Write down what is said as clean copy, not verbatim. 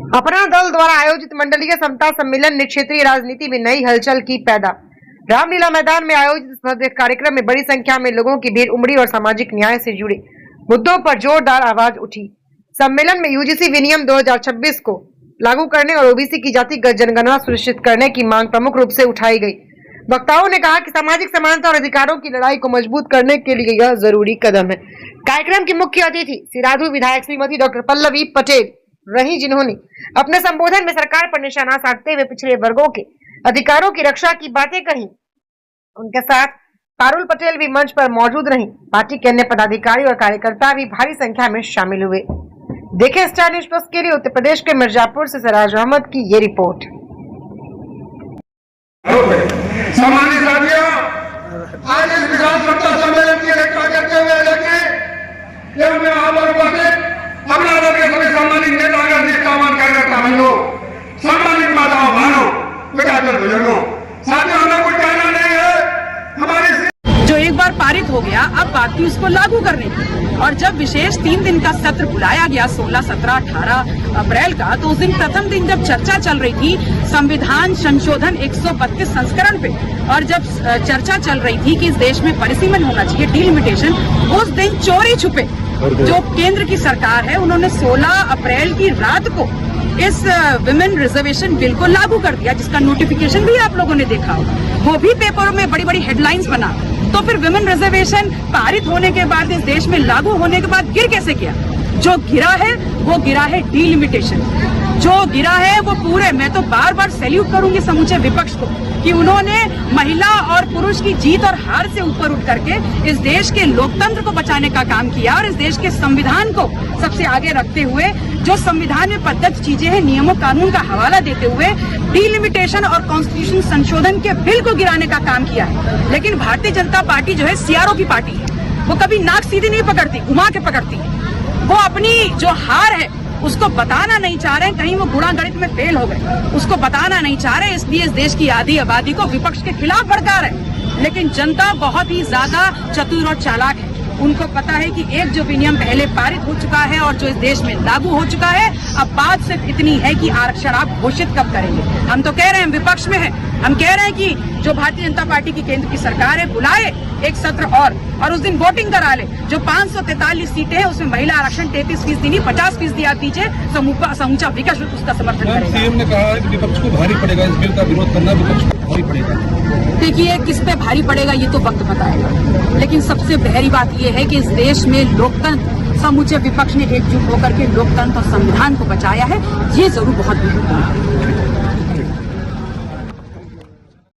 अपना दल द्वारा आयोजित मंडलीय समता सम्मेलन ने क्षेत्रीय राजनीति में नई हलचल की पैदा। रामलीला मैदान में आयोजित इस भव्य कार्यक्रम में बड़ी संख्या में लोगों की भीड़ उमड़ी और सामाजिक न्याय से जुड़े मुद्दों पर जोरदार आवाज उठी। सम्मेलन में यूजीसी विनियम 2026 को लागू करने और ओबीसी की जातिगत जनगणना सुनिश्चित करने की मांग प्रमुख रूप से उठाई गई। वक्ताओं ने कहा कि सामाजिक समानता और अधिकारों की लड़ाई को मजबूत करने के लिए यह जरूरी कदम है। कार्यक्रम की मुख्य अतिथि सिराधु विधायक श्रीमती डॉक्टर पल्लवी पटेल रही, जिन्होंने अपने संबोधन में सरकार पर निशाना साधते हुए पिछड़े वर्गों के अधिकारों की रक्षा की बातें कही। उनके साथ पारुल पटेल भी मंच पर मौजूद रही। पार्टी के अन्य पदाधिकारी और कार्यकर्ता भी भारी संख्या में शामिल हुए। देखें स्टार न्यूज़ प्लस के लिए उत्तर प्रदेश के मिर्जापुर से सिराज अहमद की ये रिपोर्ट। सम्मानित साथियों, आज इस विशाल समता सम्मेलन की अध्यक्षता करते हुए अपना के सभी सम्मानित नेतागण, निष्ठावान कार्यकर्ता भाइयों, सम्मानित माताओं बहनों, विद्यार्थी बुजुर्गों, साथियों, हमें कुछ कहना नहीं है। हमारी जो एक बार पारित हो गया, अब बाकी उसको लागू करने की। और जब विशेष 3 दिन का सत्र बुलाया गया 16, 17, 18 अप्रैल का, तो उस दिन प्रथम दिन जब चर्चा चल रही थी संविधान संशोधन 132 संस्करण पे, और जब चर्चा चल रही थी कि इस देश में परिसीमन होना चाहिए, डिलिमिटेशन, उस दिन चोरी छुपे जो केंद्र की सरकार है, उन्होंने 16 अप्रैल की रात को इस विमेन रिजर्वेशन बिल को लागू कर दिया, जिसका नोटिफिकेशन भी आप लोगों ने देखा हो। वो भी पेपरों में बड़ी बड़ी हेडलाइंस बना। तो फिर विमेन रिजर्वेशन पारित होने के बाद, इस देश में लागू होने के बाद गिर कैसे गया? जो गिरा है वो गिरा है डिलिमिटेशन। जो गिरा है वो पूरे, मैं तो बार बार सैल्यूट करूंगी समूचे विपक्ष को कि उन्होंने महिला और पुरुष की जीत और हार से ऊपर उठ करके इस देश के लोकतंत्र को बचाने का काम किया और इस देश के संविधान को सबसे आगे रखते हुए, जो संविधान में प्रदत्त चीजें हैं, नियमों कानून का हवाला देते हुए डिलिमिटेशन और कॉन्स्टिट्यूशन संशोधन के बिल को गिराने का काम किया है। लेकिन भारतीय जनता पार्टी जो है सीआरओ की पार्टी है, वो कभी नाक सीधी नहीं पकड़ती, घुमा के पकड़ती है। वो अपनी जो हार है उसको बताना नहीं चाह रहे, कहीं वो गुणा गणित में फेल हो गए, उसको बताना नहीं चाह रहे, इसलिए इस देश की आधी आबादी को विपक्ष के खिलाफ भड़का रहे। लेकिन जनता बहुत ही ज्यादा चतुर और चालाक है। उनको पता है कि एक जो विनियम पहले पारित हो चुका है और जो इस देश में लागू हो चुका है, अब बात सिर्फ इतनी है कि आरक्षण आप घोषित कब करेंगे। हम तो कह रहे हैं, विपक्ष में है, हम कह रहे हैं कि जो भारतीय जनता पार्टी की केंद्र की सरकार है, बुलाए एक सत्र और उस दिन वोटिंग करा ले। जो 543 सीटें हैं उसमें महिला आरक्षण 33% नहीं 50% आप दीजिए, समूचा विकास उसका समर्थन करेगा। सीएम ने कहा है कि विपक्ष को भारी पड़ेगा, इस बिल का विरोध करना विपक्ष को भारी पड़ेगा। देखिए, किस पे भारी पड़ेगा ये तो वक्त बताएगा, लेकिन सबसे गहरी बात ये है कि इस देश में लोकतंत्र, समूचे विपक्ष ने एकजुट होकर के लोकतंत्र और संविधान को बचाया है, ये जरूर बहुत महत्वपूर्ण है।